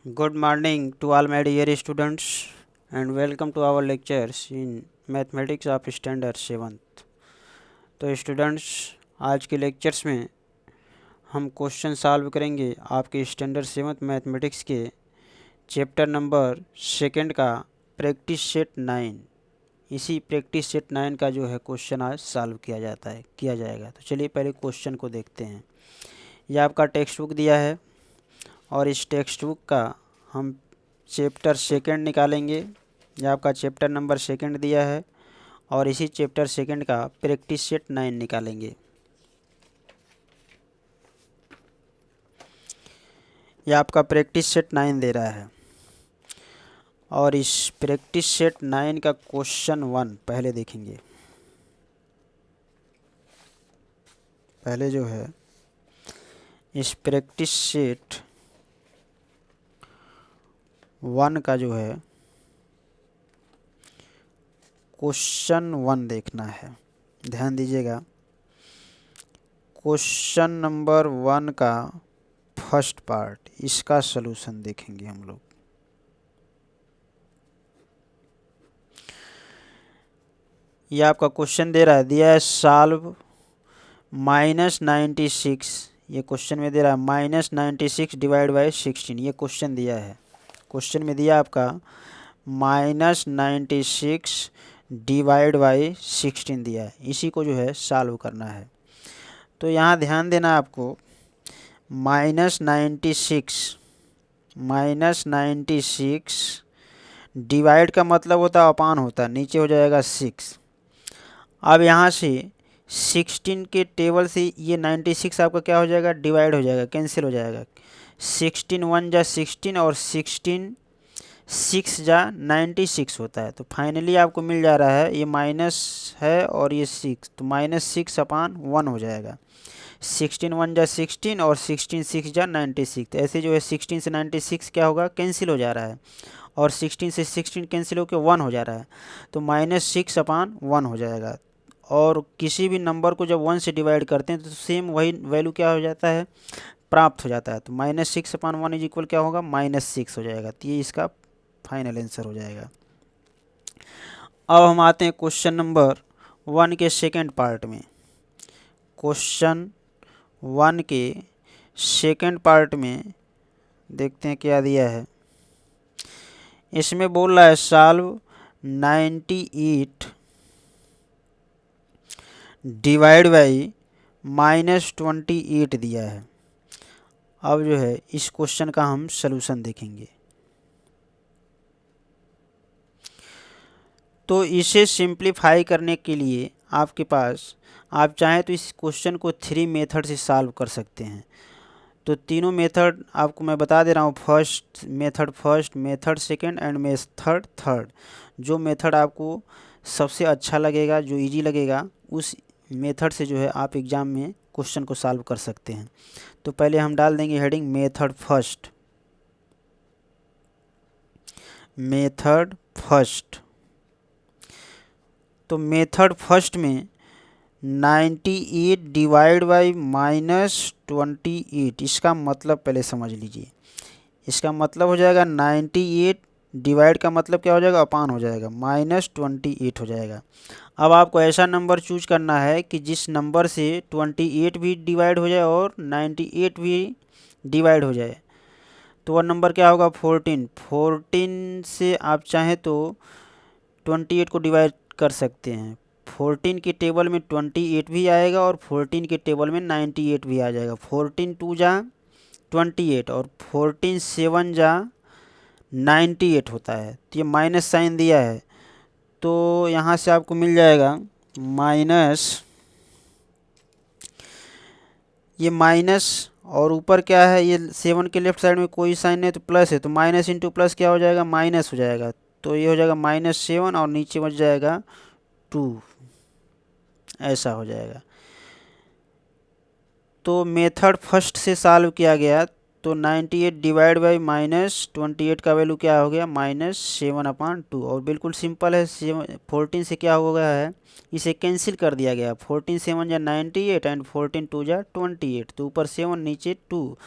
Good morning to all my dear students and welcome to our lectures in mathematics of standard 7th। तो students, आज के lectures में हम question solve करेंगे आपके स्टैंडर्ड 7th मैथमेटिक्स के चैप्टर नंबर सेकंड का प्रैक्टिस सेट 9। इसी प्रैक्टिस सेट 9 का जो है क्वेश्चन आज सॉल्व किया जाएगा। तो चलिए पहले क्वेश्चन को देखते हैं। यह आपका टेक्स्ट बुक दिया है और इस टेक्स्ट बुक का हम चैप्टर सेकंड निकालेंगे। यह आपका चैप्टर नंबर सेकंड दिया है और इसी चैप्टर सेकंड का प्रैक्टिस सेट 9 निकालेंगे। यह आपका प्रैक्टिस सेट 9 दे रहा है और इस प्रैक्टिस सेट 9 का क्वेश्चन 1 पहले देखेंगे। पहले जो है इस प्रैक्टिस सेट 1 का जो है क्वेश्चन 1 देखना है। ध्यान दीजिएगा, क्वेश्चन नंबर 1 का फर्स्ट पार्ट, इसका सलूशन देखेंगे हम लोग। ये आपका क्वेश्चन दिया है सॉल्व -96। ये क्वेश्चन में दे रहा है -96 डिवाइड बाई 16। ये क्वेश्चन दिया है, क्वेश्चन में दिया आपका -96 डिवाइड बाई 16 दिया है। इसी को जो है सॉल्व करना है। तो यहाँ ध्यान देना है आपको, -96 डिवाइड का मतलब होता है अपान होता है, नीचे हो जाएगा 6। अब यहाँ से 16 के टेबल से ये 96 आपका क्या हो जाएगा, डिवाइड हो जाएगा, कैंसिल हो जाएगा। 16 1 जा 16 और 16 6 जा 96 होता है। तो फाइनली आपको मिल जा रहा है, ये माइनस है और ये 6, तो -6/1 हो जाएगा। 16 1 जा 16 और 16 6 जा 96। तो ऐसे जो है 16 से 96 क्या होगा, कैंसिल हो जा रहा है और 16 से 16 कैंसिल होकर 1 हो जा रहा है। तो -6/1 हो जाएगा। और किसी भी नंबर को जब 1 से डिवाइड करते हैं तो सेम वही वैल्यू क्या हो जाता है, प्राप्त हो जाता है। तो -6/1 इज इक्वल क्या होगा, -6 हो जाएगा। तो ये इसका फाइनल आंसर हो जाएगा। अब हम आते हैं क्वेश्चन नंबर 1 के सेकंड पार्ट में। क्वेश्चन 1 के सेकंड पार्ट में देखते हैं क्या दिया है। इसमें बोल रहा है सॉल्व 98 डिवाइड बाई -28 दिया है। अब जो है इस क्वेश्चन का हम सलूशन देखेंगे। तो इसे सिंप्लीफाई करने के लिए आपके पास, आप चाहें तो इस क्वेश्चन को 3 मेथड से सॉल्व कर सकते हैं। तो तीनों मेथड आपको मैं बता दे रहा हूँ। First, method second and method third. जो मेथड आपको सबसे अच्छा लगेगा, जो इजी लगेगा, उस मेथड से जो है आप एग्ज़ाम में क्वेश्चन को सॉल्व कर सकते हैं। तो पहले हम डाल देंगे हेडिंग मेथड फर्स्ट। तो मेथड फर्स्ट में 98 डिवाइड बाई -28, इसका मतलब पहले समझ लीजिए। इसका मतलब हो जाएगा 98 डिवाइड का मतलब क्या हो जाएगा, अपान हो जाएगा, -28 हो जाएगा। अब आपको ऐसा नंबर चूज करना है कि जिस नंबर से 28 भी डिवाइड हो जाए और 98 भी डिवाइड हो जाए। तो वह नंबर क्या होगा, 14 से आप चाहें तो 28 को डिवाइड कर सकते हैं। 14 के टेबल में 28 भी आएगा और 14 के टेबल में 98 भी आ जाएगा। 14 2 जा 28 और 14 7 जा 98 होता है। तो ये माइनस साइन दिया है, तो यहाँ से आपको मिल जाएगा माइनस, ये माइनस और ऊपर क्या है, ये 7 के लेफ्ट साइड में कोई साइन नहीं तो प्लस है, तो माइनस इंटू प्लस क्या हो जाएगा, माइनस हो जाएगा। तो ये हो जाएगा -7 और नीचे बच जाएगा 2, ऐसा हो जाएगा। तो मेथड फर्स्ट से सॉल्व किया गया तो 98 डिवाइड बाई -28 का वैल्यू क्या हो गया, -7/2। और बिल्कुल सिंपल है, 14 से क्या हो गया है, इसे कैंसिल कर दिया गया। 14 7 जा 98 एंड 14 2 जा 28, तो ऊपर 7 नीचे 2,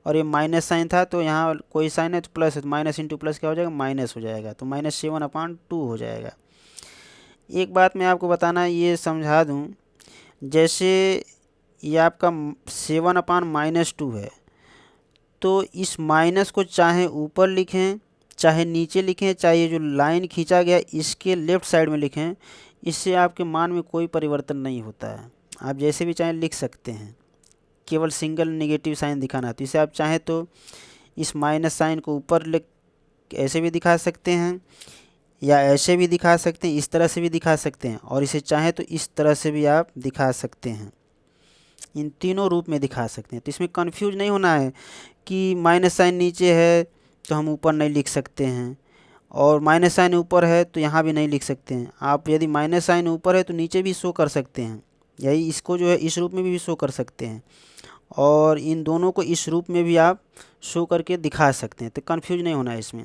और ये माइनस साइन था तो यहाँ कोई साइन है तो प्लस है, तो माइनस इंटू प्लस क्या हो जाएगा, माइनस हो जाएगा, तो -7/2 हो जाएगा। एक बात मैं आपको बताना ये समझा दूँ, जैसे ये आपका 7/-2 है, तो इस माइनस को चाहे ऊपर लिखें चाहे नीचे लिखें, चाहे ये जो लाइन खींचा गया इसके लेफ़्ट साइड में लिखें, इससे आपके मान में कोई परिवर्तन नहीं होता है। आप जैसे भी चाहें लिख सकते हैं, केवल सिंगल नेगेटिव साइन दिखाना है। तो इसे आप चाहें तो इस माइनस साइन को ऊपर लिख ऐसे भी दिखा सकते हैं, या ऐसे भी दिखा सकते हैं, इस तरह से भी दिखा सकते हैं, और इसे चाहें तो इस तरह से भी आप दिखा सकते हैं। इन तीनों रूप में दिखा सकते हैं। तो इसमें कंफ्यूज नहीं होना है कि माइनस साइन नीचे है तो हम ऊपर नहीं लिख सकते हैं, और माइनस साइन ऊपर है तो यहाँ भी नहीं लिख सकते हैं। आप यदि माइनस साइन ऊपर है तो नीचे भी शो कर सकते हैं, यही इसको जो है इस रूप में भी शो कर सकते हैं, और इन दोनों को इस रूप में भी आप शो करके दिखा सकते हैं। तो कंफ्यूज नहीं होना है इसमें।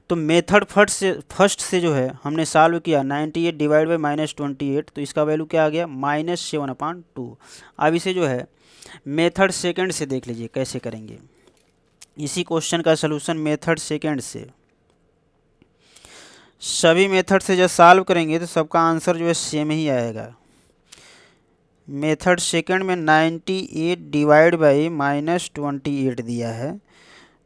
तो मेथड फर्स्ट से जो है हमने सॉल्व किया 98 डिवाइड बाई -28, तो इसका वैल्यू क्या आ गया, -7/2। अब इसे जो है मेथड सेकंड से देख लीजिए कैसे करेंगे। इसी क्वेश्चन का सलूशन मेथड सेकंड से, सभी मेथड से जब सॉल्व करेंगे तो सबका आंसर जो है सेम ही आएगा। मेथड सेकंड में 98 डिवाइड बाई -28 दिया है,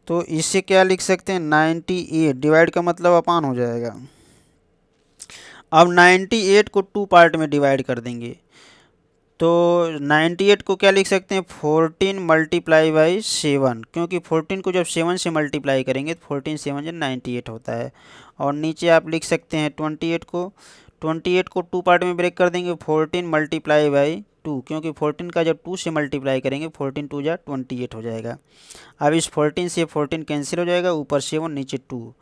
तो इसे क्या लिख सकते हैं, 98 डिवाइड का मतलब अपान हो जाएगा। अब 98 को 2 पार्ट में डिवाइड कर देंगे, तो 98 को क्या लिख सकते हैं, 14 मल्टीप्लाई बाई 7, क्योंकि 14 को जब 7 से मल्टीप्लाई करेंगे तो 14 7 जो 98 होता है। और नीचे आप लिख सकते हैं 28 को 2 पार्ट में ब्रेक कर देंगे, 14 मल्टीप्लाई बाई 2, क्योंकि 14 का जब 2 से मल्टीप्लाई करेंगे 14 2 जा 28 हो जाएगा। अब इस 14 से 14 कैंसिल हो जाएगा, ऊपर 7 नीचे 2,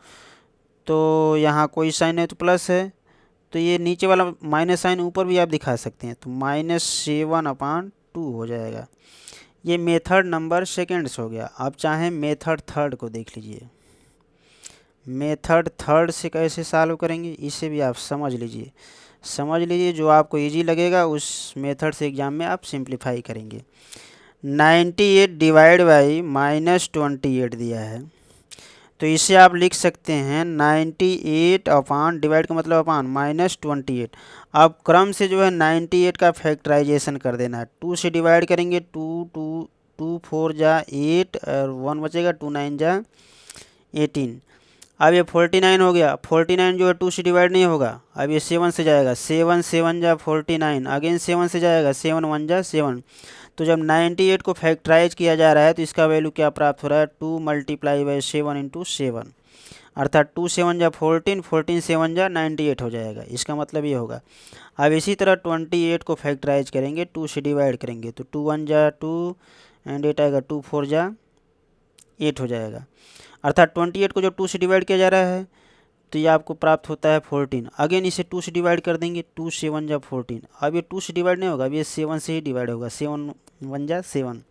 तो यहाँ कोई साइन है तो प्लस है, तो ये नीचे वाला माइनस साइन ऊपर भी आप दिखा सकते हैं, तो -7/2 हो जाएगा। ये मेथड नंबर सेकेंड्स हो गया। आप चाहें मेथड थर्ड को देख लीजिए। मेथड थर्ड से कैसे सॉल्व करेंगे इसे भी आप समझ लीजिए, जो आपको इजी लगेगा उस मेथड से एग्ज़ाम में आप सिंप्लीफाई करेंगे। 98 डिवाइड बाई -28 दिया है, तो इसे आप लिख सकते हैं 98 अपान, डिवाइड का मतलब अपान, -28। अब क्रम से जो है 98 का फैक्टराइजेशन कर देना है। 2 से डिवाइड करेंगे, 2 4 जा 8 और 1 बचेगा, 2 9 जा 18। अब ये 49 हो गया। 49 जो है 2 से डिवाइड नहीं होगा, अब ये 7 से जाएगा, 7 7 जा 49, अगेन 7 से जाएगा, 7 1 जा 7। तो जब 98 को फैक्टराइज किया जा रहा है तो इसका वैल्यू क्या प्राप्त हो रहा है, 2 मल्टीप्लाई बाई 7 इंटू 7, अर्थात 2 7 जा 14, 14 7 जा 98 हो जाएगा। इसका मतलब ये होगा। अब इसी तरह 28 को फैक्टराइज करेंगे, 2 से डिवाइड करेंगे तो 2 1 जा 2 एंड 8 आएगा, 2 4 जा 8 हो जाएगा। अर्थात 28 को जब 2 से डिवाइड किया जा रहा है तो ये आपको प्राप्त होता है 14। अगेन इसे 2 से डिवाइड कर देंगे, 2 7 जा 14। अब ये 2 से डिवाइड नहीं होगा, अब ये 7 से ही डिवाइड होगा, 7 1 जा 7।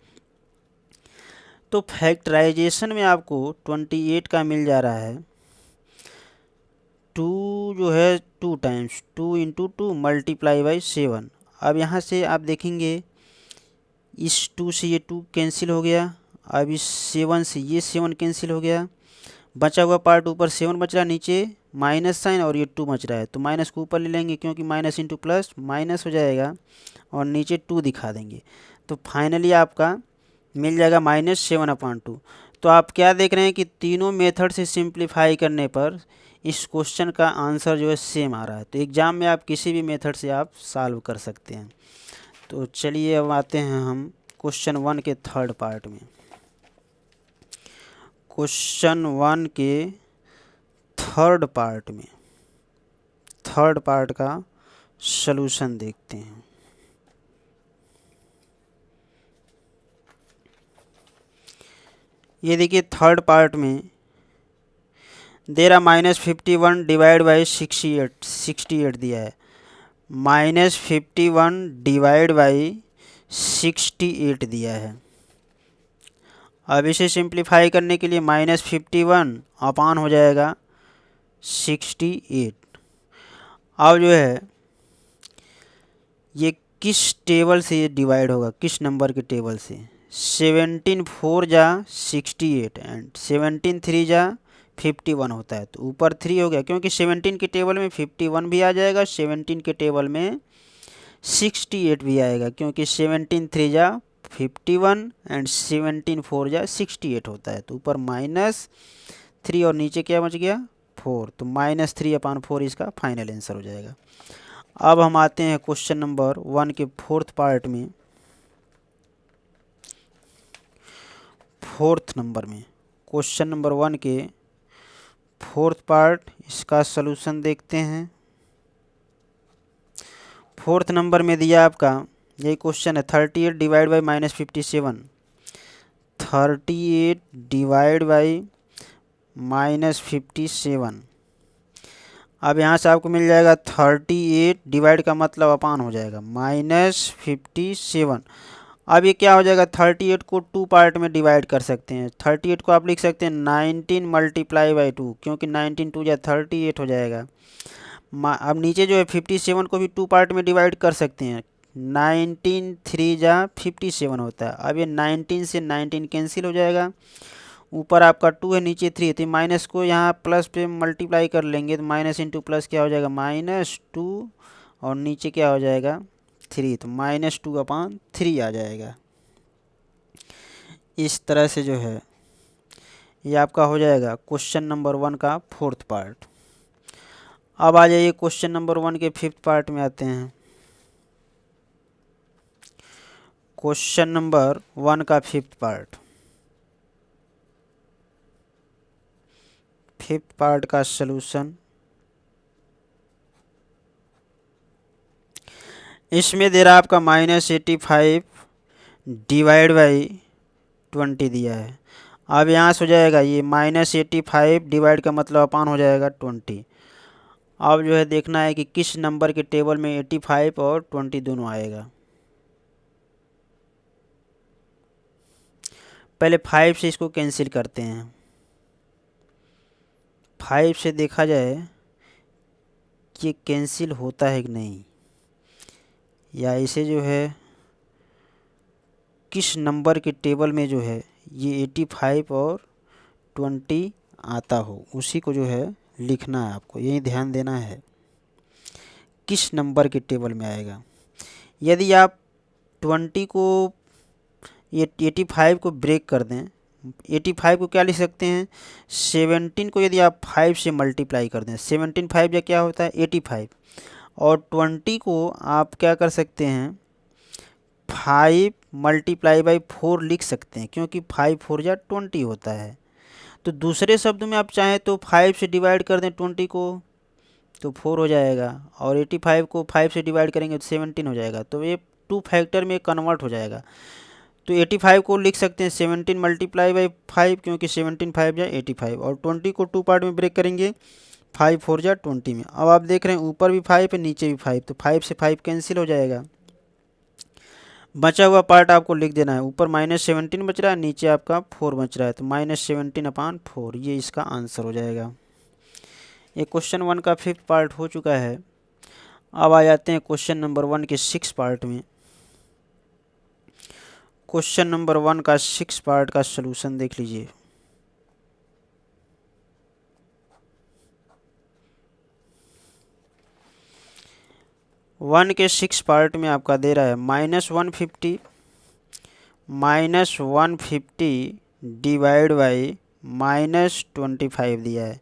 तो फैक्टराइजेशन में आपको 28 का मिल जा रहा है 2 जो है 2 टाइम्स, 2 इंटू 2 मल्टीप्लाई बाई 7। अब यहाँ से आप देखेंगे इस 2 से ये 2 कैंसिल हो गया, अब इस 7 से ये 7 कैंसिल हो गया, बचा हुआ पार्ट ऊपर 7 बच रहा, नीचे माइनस साइन और ये 2 बच रहा है, तो माइनस को ऊपर ले लेंगे क्योंकि माइनस इंटू प्लस माइनस हो जाएगा, और नीचे 2 दिखा देंगे, तो फाइनली आपका मिल जाएगा -7/2। तो आप क्या देख रहे हैं कि तीनों मेथड से सिंप्लीफाई करने पर इस क्वेश्चन का आंसर जो है सेम आ रहा है। तो एग्ज़ाम में आप किसी भी मेथड से आप सॉल्व कर सकते हैं। तो चलिए अब आते हैं हम क्वेश्चन 1 के थर्ड पार्ट में। क्वेश्चन 1 के थर्ड पार्ट का सलूशन देखते हैं। ये देखिए थर्ड पार्ट में देरा -51 डिवाइड बाई 68 दिया है। -51 डिवाइड बाई 68 दिया है। अब इसे सिंप्लीफाई करने के लिए -51 अपान हो जाएगा 68। अब जो है ये किस टेबल से ये डिवाइड होगा, किस नंबर के टेबल से? 17 4 जा 68 एंड 17 3 जा 51 होता है, तो ऊपर 3 हो गया क्योंकि 17 के टेबल में 51 भी आ जाएगा, 17 के टेबल में 68 भी आएगा क्योंकि 17 3 जा 51 एंड 17 4 जा 68 होता है, तो ऊपर -3 और नीचे क्या बच गया 4, तो -3/4 इसका फाइनल आंसर हो जाएगा। अब हम आते हैं क्वेश्चन नंबर 1 के फोर्थ पार्ट में। फोर्थ नंबर में क्वेश्चन नंबर 1 के फोर्थ पार्ट, इसका सलूशन देखते हैं। फोर्थ नंबर में दिया आपका यही क्वेश्चन है, 38 डिवाइड बाई -57, 38 डिवाइड बाई -57। अब यहाँ से आपको मिल जाएगा 38 डिवाइड का मतलब अपान हो जाएगा -57। अब ये क्या हो जाएगा, 38 को 2 पार्ट में डिवाइड कर सकते हैं। 38 को आप लिख सकते हैं 19 मल्टीप्लाई बाई 2, क्योंकि 19 2 जा 38 हो जाएगा। अब नीचे जो है 57 को भी 2 पार्ट में डिवाइड कर सकते हैं, 19 3 जा 57 होता है। अब ये 19 से 19 कैंसिल हो जाएगा, ऊपर आपका 2 है नीचे 3 है, तो माइनस को यहाँ प्लस पे मल्टीप्लाई कर लेंगे, तो माइनस इंटू प्लस क्या हो जाएगा -2 और नीचे क्या हो जाएगा 3, तो -2/3 आ जाएगा। इस तरह से जो है ये आपका हो जाएगा क्वेश्चन नंबर 1 का फोर्थ पार्ट। अब आ जाइए क्वेश्चन नंबर 1 के फिफ्थ पार्ट में आते हैं। क्वेश्चन नंबर 1 का फिफ्थ पार्ट, फिफ्थ पार्ट का सलूशन। इसमें दे रहा आपका -85 डिवाइड बाई 20 दिया है। अब यहाँ से हो जाएगा ये -85 डिवाइड का मतलब अपान हो जाएगा 20। अब जो है देखना है कि किस नंबर के टेबल में 85 और 20 दोनों आएगा। पहले 5 से इसको कैंसिल करते हैं। 5 से देखा जाए कि कैंसिल होता है कि नहीं, या इसे जो है किस नंबर के टेबल में जो है ये 85 और 20 आता हो, उसी को जो है लिखना है आपको, यही ध्यान देना है किस नंबर के टेबल में आएगा। यदि आप 20 को ये 85 को ब्रेक कर दें, 85 को क्या लिख सकते हैं, 17 को यदि आप 5 से मल्टीप्लाई कर दें, 17 5 या क्या होता है 85, और 20 को आप क्या कर सकते हैं 5 मल्टीप्लाई बाई 4 लिख सकते हैं, क्योंकि 5 4 जा 20 होता है। तो दूसरे शब्द में आप चाहें तो 5 से डिवाइड कर दें 20 को तो 4 हो जाएगा, और 85 को 5 से डिवाइड करेंगे तो 17 हो जाएगा, तो ये 2 फैक्टर में कन्वर्ट हो जाएगा। तो 85 को लिख सकते हैं 17 मल्टीप्लाई बाई 5, क्योंकि 17 5 जा 85, और 20 को 2 पार्ट में ब्रेक करेंगे, 5 4 जा 20 में। अब आप देख रहे हैं ऊपर भी 5 है नीचे भी 5, तो 5 से 5 कैंसिल हो जाएगा। बचा हुआ पार्ट आपको लिख देना है, ऊपर -17 बच रहा है, नीचे आपका 4 बच रहा है, तो -17/4 ये इसका आंसर हो जाएगा। ये क्वेश्चन 1 का फिफ्थ पार्ट हो चुका है। अब आ जाते हैं क्वेश्चन नंबर 1 के 6 पार्ट में। क्वेश्चन नंबर 1 का 6 पार्ट का सलूशन देख लीजिए। वन के 6 पार्ट में आपका दे रहा है -150 डिवाइड बाई -25 दिया है।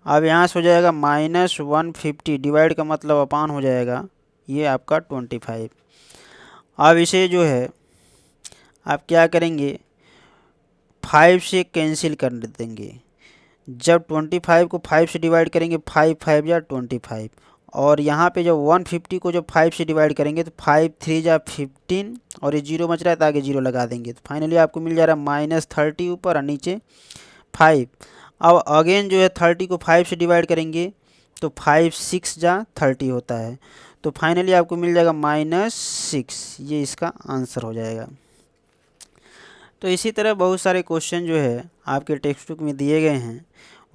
अब यहाँ से हो जाएगा -150 डिवाइड का मतलब अपान हो जाएगा ये आपका 25। अब इसे जो है आप क्या करेंगे 5 से कैंसिल कर देंगे। जब 25 को 5 से डिवाइड करेंगे 5 5 जा 25, और यहाँ पे जब 150 को जब 5 से डिवाइड करेंगे तो 5 3 जा 15, और ये 0 बच रहा है तो आगे 0 लगा देंगे, तो फाइनली आपको मिल जा रहा है -30 ऊपर और नीचे 5। अब अगेन जो है 30 को 5 से डिवाइड करेंगे तो 5 6 जा 30 होता है, तो फाइनली आपको मिल जाएगा -6, ये इसका आंसर हो जाएगा। तो इसी तरह बहुत सारे क्वेश्चन जो है आपके टेक्स्ट बुक में दिए गए हैं।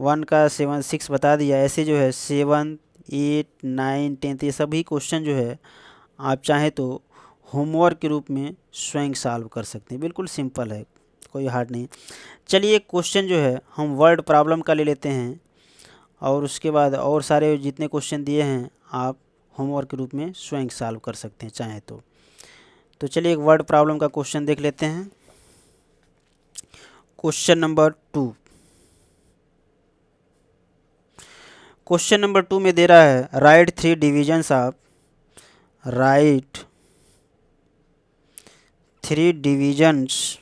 1 का 7 6 बता दिया, ऐसे जो है 7 8 9 10 ये सभी क्वेश्चन जो है आप चाहें तो होमवर्क के रूप में स्वयं सॉल्व कर सकते हैं। बिल्कुल सिंपल है, कोई हार्ड नहीं। चलिए एक क्वेश्चन जो है हम वर्ड प्रॉब्लम का ले लेते हैं और उसके बाद और सारे जितने क्वेश्चन दिए हैं आप होमवर्क के रूप में स्वयं सॉल्व कर सकते हैं चाहें तो चलिए एक वर्ड प्रॉब्लम का क्वेश्चन देख लेते हैं। Question number 2। क्वेश्चन नंबर 2 में दे रहा है right 3 divisions of 3 divisions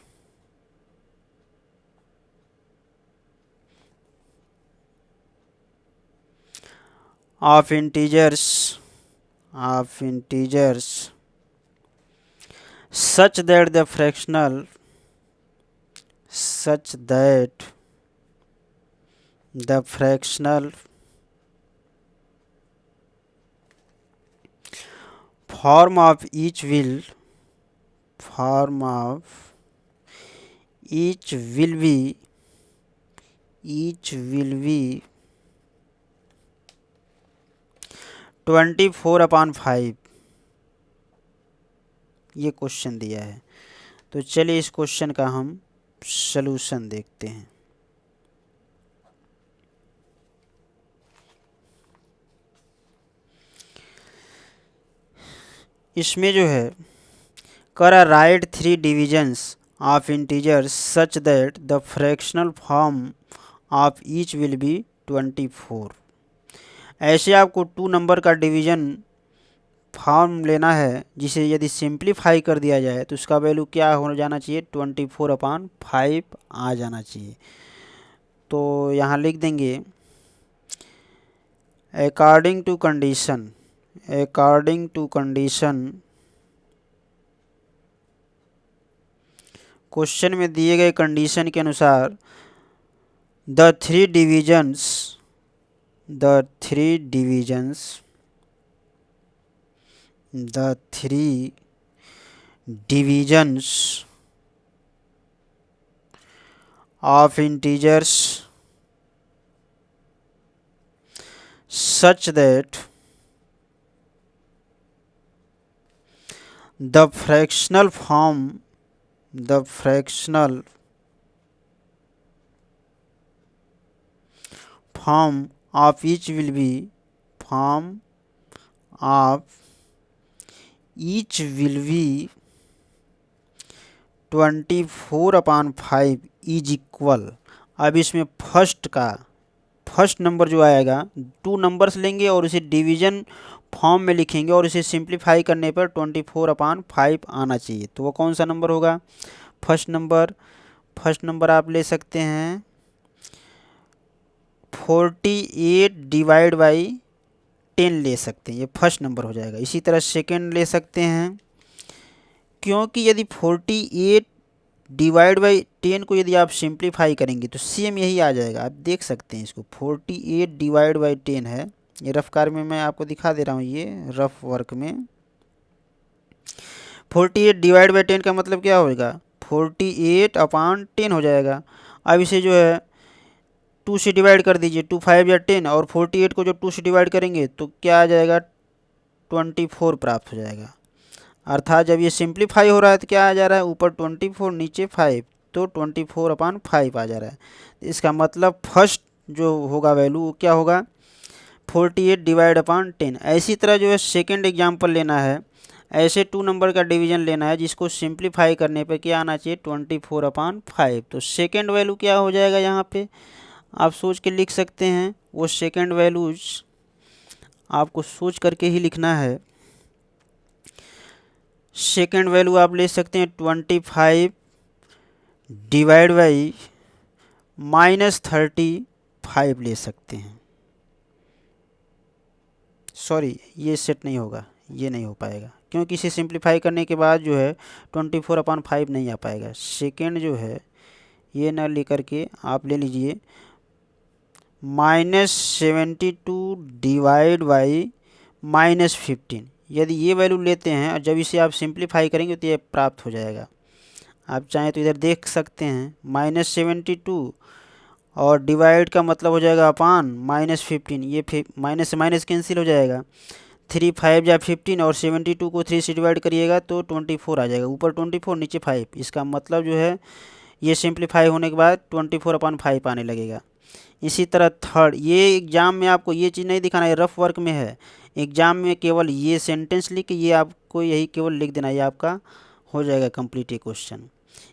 of integers such that the fractional form of each will be 24/5। ये क्वेश्चन दिया है। तो चलिए इस क्वेश्चन का हम सलूशन देखते हैं। इसमें जो है करा right 3 divisions of integers such that the fractional form of each will be 24। ऐसे आपको 2 नंबर का डिवीजन फॉर्म लेना है जिसे यदि सिंप्लीफाई कर दिया जाए तो उसका वैल्यू क्या हो जाना चाहिए, 24/5 आ जाना चाहिए। तो यहाँ लिख देंगे अकॉर्डिंग टू कंडीशन क्वेश्चन में दिए गए कंडीशन के अनुसार the three divisions of integers such that the fractional form of each will be 24/5 is equal. अब इसमें फर्स्ट नंबर जो आएगा 2 नंबर्स लेंगे और उसे डिवीजन फॉर्म में लिखेंगे और इसे सिंप्लीफाई करने पर 24/5 आना चाहिए। तो वो कौन सा नंबर होगा? फर्स्ट नंबर आप ले सकते हैं 48/10 ले सकते हैं, ये फर्स्ट नंबर हो जाएगा। इसी तरह सेकंड ले सकते हैं, क्योंकि यदि 48/10 को यदि आप सिंप्लीफाई करेंगे तो सेम यही आ जाएगा। आप देख सकते हैं इसको 48/10 है। ये रफ कार में मैं आपको दिखा दे रहा हूँ, ये रफ वर्क में 48/10 का मतलब क्या होगा? 48/10 हो जाएगा। अब इसे जो है 2 से डिवाइड कर दीजिए, 2 5 या 10 और 48 को जब 2 से डिवाइड करेंगे तो क्या आ जाएगा? 24 प्राप्त हो जाएगा। अर्थात जब ये सिंप्लीफाई हो रहा है तो क्या आ जा रहा है? ऊपर 24 नीचे 5, तो 24/5 आ जा रहा है। इसका मतलब फर्स्ट जो होगा वैल्यू वो क्या होगा? 48/10। ऐसी तरह जो है सेकेंड एग्जाम्पल लेना है, ऐसे 2 नंबर का डिवीजन लेना है जिसको सिंप्लीफाई करने पे क्या आना चाहिए? 24/5। तो सेकेंड वैल्यू क्या हो जाएगा? यहाँ पे आप सोच के लिख सकते हैं। वो सेकेंड वैल्यूज आपको सोच करके ही लिखना है। सेकेंड वैल्यू आप ले सकते हैं 25 डिवाइड बाई -35 ले सकते हैं। सॉरी, ये सेट नहीं होगा, ये नहीं हो पाएगा, क्योंकि इसे सिंप्लीफाई करने के बाद जो है 24/5 नहीं आ पाएगा। सेकेंड जो है ये ना लेकर के आप ले लीजिए -72 डिवाइड बाई -15। यदि ये वैल्यू लेते हैं और जब इसे आप सिंप्लीफाई करेंगे तो ये प्राप्त हो जाएगा। आप चाहें तो इधर देख सकते हैं, -72 और डिवाइड का मतलब हो जाएगा अपान -15, ये माइनस से माइनस कैंसिल हो जाएगा। 3 5 या 15 और 72 को 3 से डिवाइड करिएगा तो 24 आ जाएगा, ऊपर 24 नीचे 5। इसका मतलब जो है ये सिंप्लीफाई होने के बाद 24/5 आने लगेगा। इसी तरह थर्ड, ये एग्ज़ाम में आपको ये चीज़ नहीं दिखाना है, रफ वर्क में है। एग्ज़ाम में केवल ये सेंटेंस लिख के ये आपको यही केवल लिख देना, ये आपका हो जाएगा कंप्लीट ये क्वेश्चन।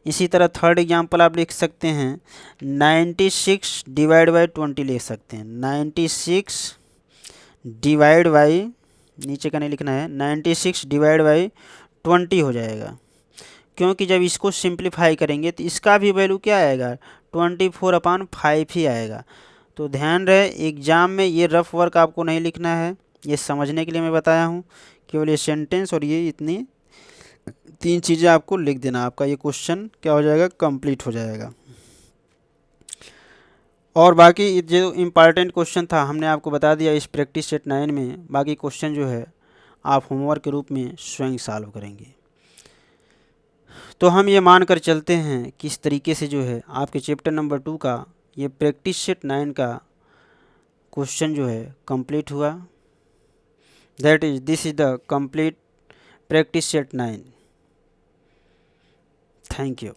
इसी तरह थर्ड एग्जाम्पल आप लिख सकते हैं 96 डिवाइड बाई 20 लिख सकते हैं। 96 डिवाइड बाई, नीचे का नहीं लिखना है, 96 डिवाइड बाई 20 हो जाएगा, क्योंकि जब इसको सिंप्लीफाई करेंगे तो इसका भी वैल्यू क्या आएगा, 24/5 ही आएगा। तो ध्यान रहे एग्ज़ाम में ये रफ वर्क आपको नहीं लिखना है, ये समझने के लिए मैं बताया हूँ। केवल ये सेंटेंस और ये इतनी 3 चीज़ें आपको लिख देना, आपका ये क्वेश्चन क्या हो जाएगा, कंप्लीट हो जाएगा। और बाकी जो इम्पॉर्टेंट क्वेश्चन था हमने आपको बता दिया इस प्रैक्टिस सेट 9 में। बाकी क्वेश्चन जो है आप होमवर्क के रूप में स्वयं सॉल्व करेंगे। तो हम ये मान कर चलते हैं कि इस तरीके से जो है आपके चैप्टर नंबर 2 का ये प्रैक्टिस सेट 9 का क्वेश्चन जो है कंप्लीट हुआ। That is this is the complete practice set 9। Thank you.